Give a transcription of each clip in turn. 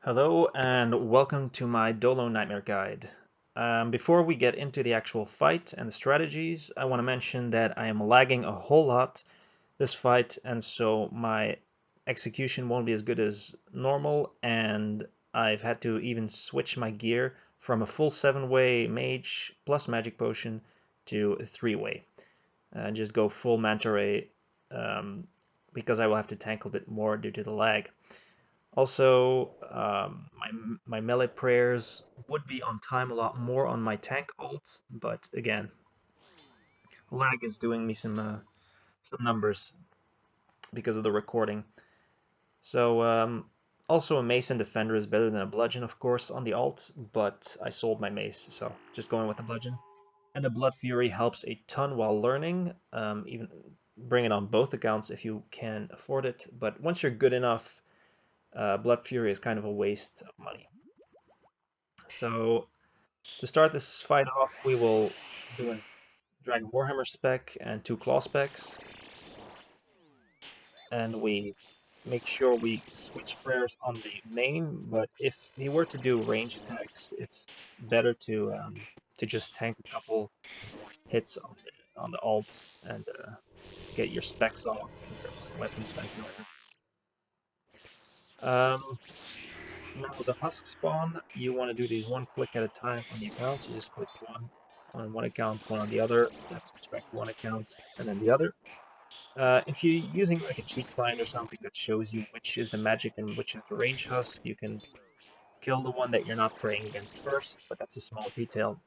Hello and welcome to my Dolo Nightmare guide. Before we get into the actual fight and the strategies, I want to mention that I am lagging a whole lot this fight, and so my execution won't be as good as normal, and I've had to even switch my gear from a full 7-way mage plus magic potion to a 3-way. Just go full manta ray because I will have to tank a bit more due to the lag. Also, my melee prayers would be on time a lot more on my tank ult, but again, lag is doing me some numbers because of the recording. So also a mace and defender is better than a bludgeon, of course, on the ult, but I sold my mace, so just going with the bludgeon. And the Blood Fury helps a ton while learning, even bring it on both accounts if you can afford it. But once you're good enough, Blood Fury is kind of a waste of money. So to start this fight off, we will do a Dragon Warhammer spec and 2 Claw specs. And we make sure we switch prayers on the main, but if he were to do range attacks, it's better to just tank a couple hits on the alt and get your specs off, your weapon spec in order. Now the husk spawn, you want to do these one click at a time on the accounts. You just click one on one account, one on the other. Let's respect one account and then the other. If you're using like a cheat find or something that shows you which is the magic and which is the range husk, you can kill the one that you're not praying against first, but that's a small detail.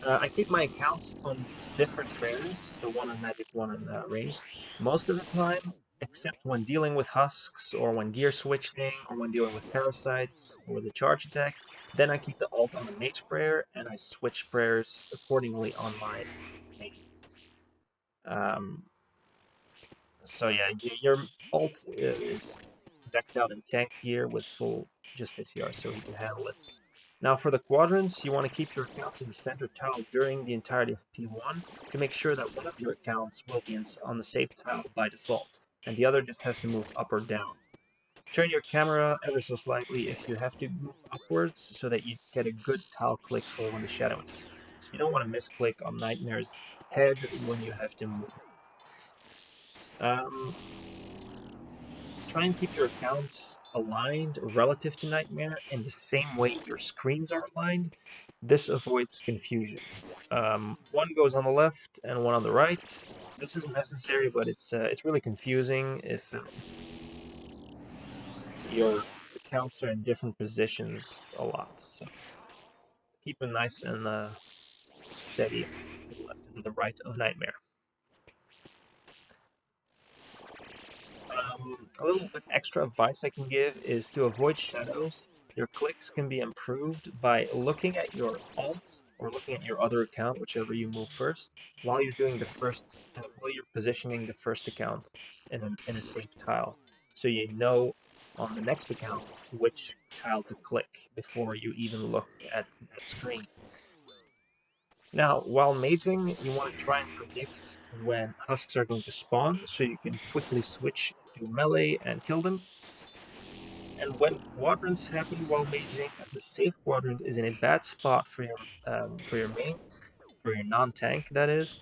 I keep my accounts on different prayers, so one on magic, one on ranged, most of the time, except when dealing with husks, or when gear switching, or when dealing with parasites, or the charge attack. Then I keep the alt on the mage prayer, and I switch prayers accordingly on my main. So yeah, your alt is decked out in tank gear with full Justiciar, so he can handle it. Now for the quadrants, you want to keep your accounts in the center tile during the entirety of P1 to make sure that one of your accounts will be on the safe tile by default, and the other just has to move up or down. Turn your camera ever so slightly if you have to move upwards so that you get a good tile click for when the shadow attacks. So you don't want to misclick on Nightmare's head when you have to move. Try and keep your accounts aligned relative to Nightmare in the same way your screens are aligned. This avoids confusion. One goes on the left and one on the right. This isn't necessary, but it's really confusing if your accounts are in different positions a lot. So keep them nice and steady to the left and to the right of Nightmare. A little bit extra advice I can give is to avoid shadows. Your clicks can be improved by looking at your alt or looking at your other account, whichever you move first, while you're doing while you're positioning the first account in a safe tile. So you know on the next account which tile to click before you even look at that screen. Now, while maging, you want to try and predict when husks are going to spawn, so you can quickly switch to melee and kill them. And when quadrants happen while maging, the safe quadrant is in a bad spot for your main, for your non-tank. That is,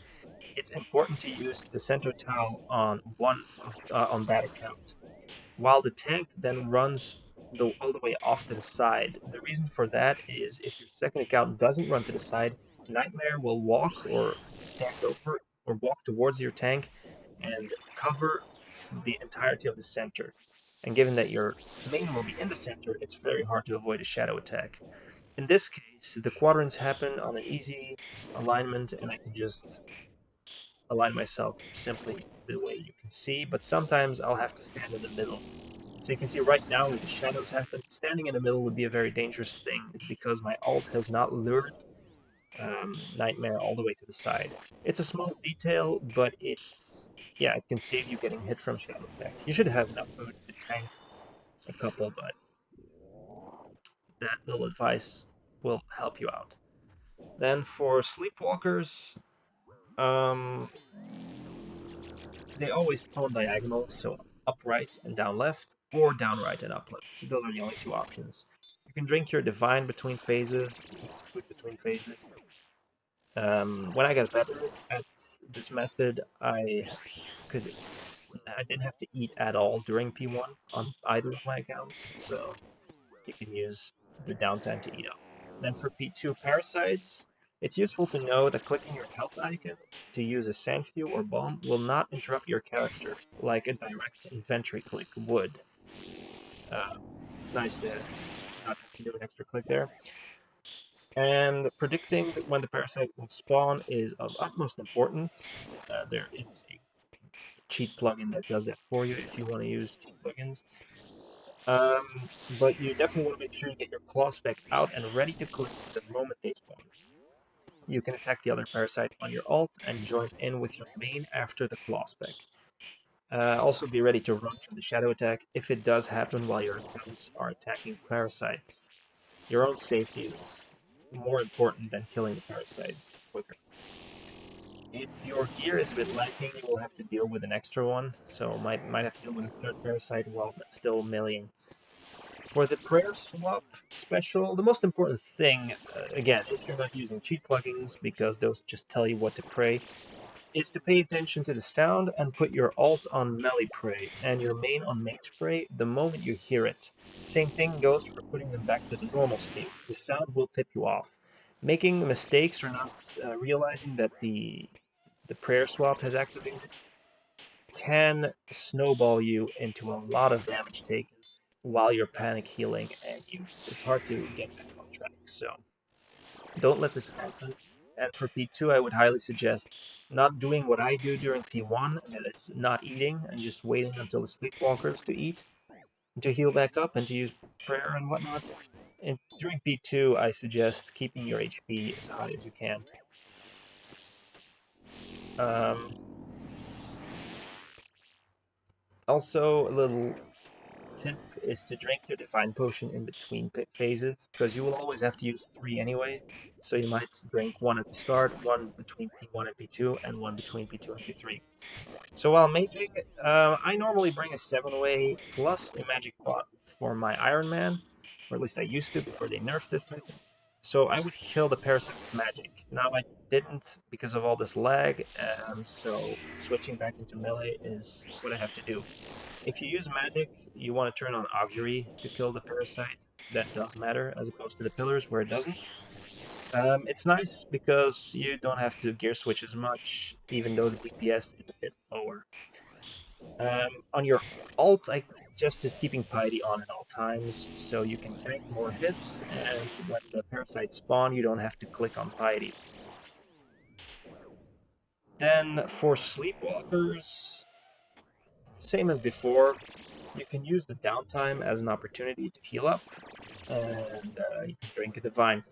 it's important to use the center tile on on that account, while the tank then runs all the way off to the side. The reason for that is if your second account doesn't run to the side, Nightmare will walk or stand over or walk towards your tank and cover the entirety of the center. And given that your main will be in the center, it's very hard to avoid a shadow attack. In this case, the quadrants happen on an easy alignment, and I can just align myself simply the way you can see, but sometimes I'll have to stand in the middle. So you can see right now as the shadows happen, standing in the middle would be a very dangerous thing because my alt has not lured Nightmare all the way to the side. It's a small detail, but it can save you getting hit from shadow attack. You should have enough food to tank a couple, but that little advice will help you out. Then for sleepwalkers, um, they always spawn diagonal, so up right and down left, or down right and up left. Those are the only two options. You can drink your divine between phases, eat food between phases. When I got better at this method, could I didn't have to eat at all during P1 on either of my accounts, so you can use the downtime to eat up. Then for P2 parasites, it's useful to know that clicking your health icon to use a Sandfew or bomb will not interrupt your character like a direct inventory click would. Uh, it's nice to not have to do an extra click there. And predicting when the parasite will spawn is of utmost importance. There is a cheat plugin that does that for you if you want to use cheat plugins. But you definitely want to make sure you get your claw spec out and ready to click the moment they spawn. You can attack the other parasite on your ult and join in with your main after the claw spec. Also be ready to run from the shadow attack if it does happen while your opponents are attacking parasites. Your own safety is more important than killing the parasite quicker. If your gear is a bit lacking, you will have to deal with an extra one, so might have to deal with a third parasite while still meleeing. For the prayer swap special, the most important thing, again, if you're not using cheat plugins, because those just tell you what to pray, is to pay attention to the sound and put your alt on melee pray and your main on mage pray the moment you hear it. Same thing goes for putting them back to the normal state. The sound will tip you off. Making mistakes or not realizing that the prayer swap has activated can snowball you into a lot of damage taken while you're panic healing, and it's hard to get back on track. So don't let this happen. And for P2, I would highly suggest not doing what I do during P1, and that is not eating and just waiting until the sleepwalkers to eat, to heal back up, and to use prayer and whatnot. And during P2, I suggest keeping your HP as high as you can. Um, Also, a little tip is to drink your divine potion in between phases, because you will always have to use 3 anyway. So you might drink one at the start, one between P1 and P2, and one between P2 and P3. So while maging, I normally bring a 7-way plus a magic pot for my IRONMEN, or at least I used to before they nerfed this method. So I would kill the parasite with magic. Now I didn't because of all this lag, so switching back into melee is what I have to do. If you use magic, you want to turn on augury to kill the parasite. That does matter, as opposed to the pillars where it doesn't. It's nice because you don't have to gear switch as much, even though the DPS is a bit lower. On your alt, I just is keeping piety on at all times, so you can tank more hits, and when the parasites spawn, you don't have to click on piety. Then for sleepwalkers, same as before, you can use the downtime as an opportunity to heal up, and you can drink a divine.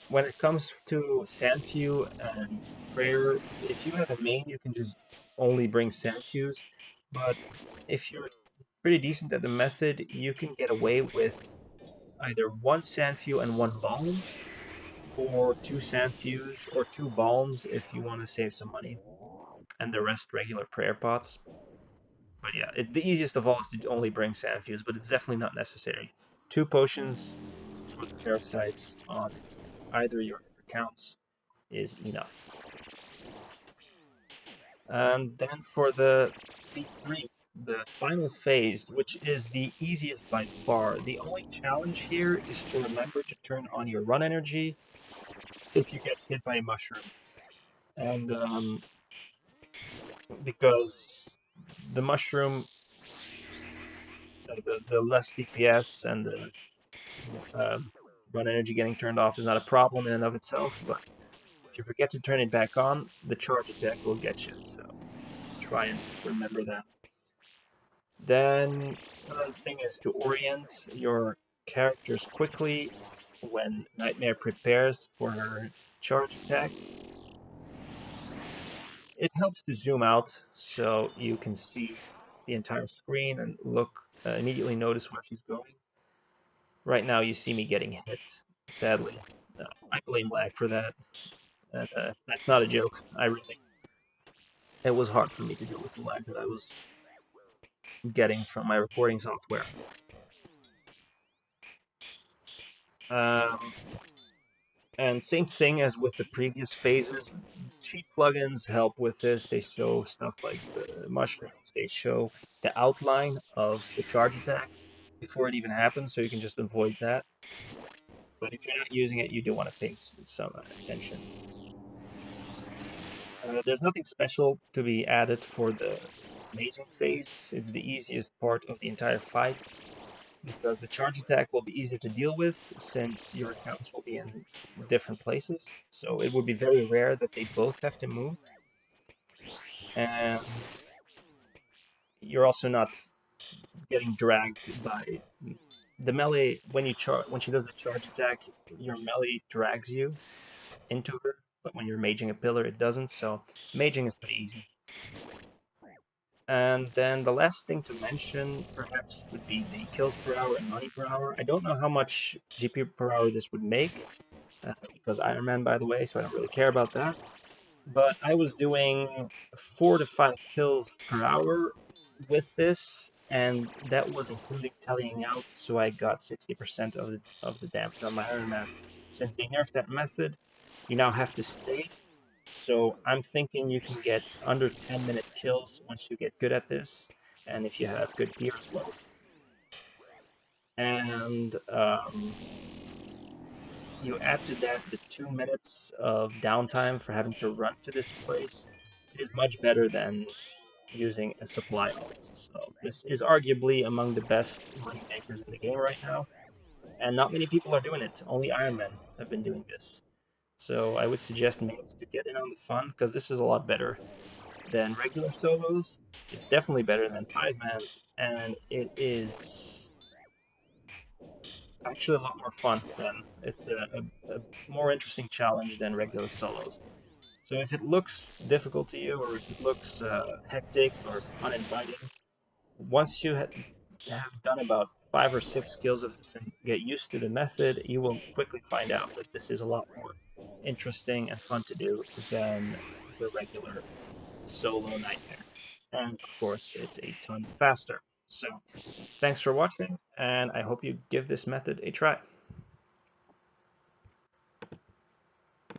When it comes to Sandfew and prayer, if you have a main, you can just only bring Sandfews, but if you're pretty decent at the method, you can get away with either one Sandfew and one balm, or two Sandfews or two balms if you want to save some money, and the rest regular prayer pots. But yeah, the easiest of all is to only bring Sandfews, but it's definitely not necessary. Two potions for the parasites on either your accounts is enough. And then for the P3, the final phase, which is the easiest by far, the only challenge here is to remember to turn on your run energy if you get hit by a mushroom. And because the mushroom, the less DPS and the run energy getting turned off is not a problem in and of itself, but if you forget to turn it back on, the charge attack will get you. So try and remember that. Then another thing is to orient your characters quickly when Nightmare prepares for her charge attack. It helps to zoom out so you can see the entire screen and immediately notice where she's going. Right now you see me getting hit, sadly. I blame lag for that. And that's not a joke. It was hard for me to deal with the lag that I was getting from my recording software. Um, and same thing as with the previous phases, cheap plugins help with this. They show stuff like the mushrooms. They show the outline of the charge attack before it even happens, so you can just avoid that. But if you're not using it, you do want to pay some attention. There's nothing special to be added for the amazing phase. It's the easiest part of the entire fight because the charge attack will be easier to deal with since your accounts will be in different places. So it would be very rare that they both have to move. And you're also not getting dragged by the melee when she does the charge attack, your melee drags you into her, but when you're maging a pillar, it doesn't. So maging is pretty easy. And then the last thing to mention, perhaps, would be the kills per hour and money per hour. I don't know how much GP per hour this would make, because IRONMEN, by the way, so I don't really care about that. But I was doing 4 to 5 kills per hour with this, and that was including tallying out, so I got 60% of the damage on my IRONMEN. Since they nerfed that method, you now have to stay. So I'm thinking you can get under 10-minute kills once you get good at this, and if you have good gear as well. And you add to that the 2 minutes of downtime for having to run to this place. It is much better than using a supply alt. So this is arguably among the best money makers in the game right now, and not many people are doing it. Only IRONMEN have been doing this. So I would suggest mates to get in on the fun because this is a lot better than regular solos. It's definitely better than 5-mans, and it is actually a lot more fun than it's a more interesting challenge than regular solos. So if it looks difficult to you, or if it looks hectic or uninviting, once you have done about 5 or 6 kills of this and get used to the method, you will quickly find out that this is a lot more interesting and fun to do than the regular solo nightmare. And of course, it's a ton faster. So thanks for watching, and I hope you give this method a try.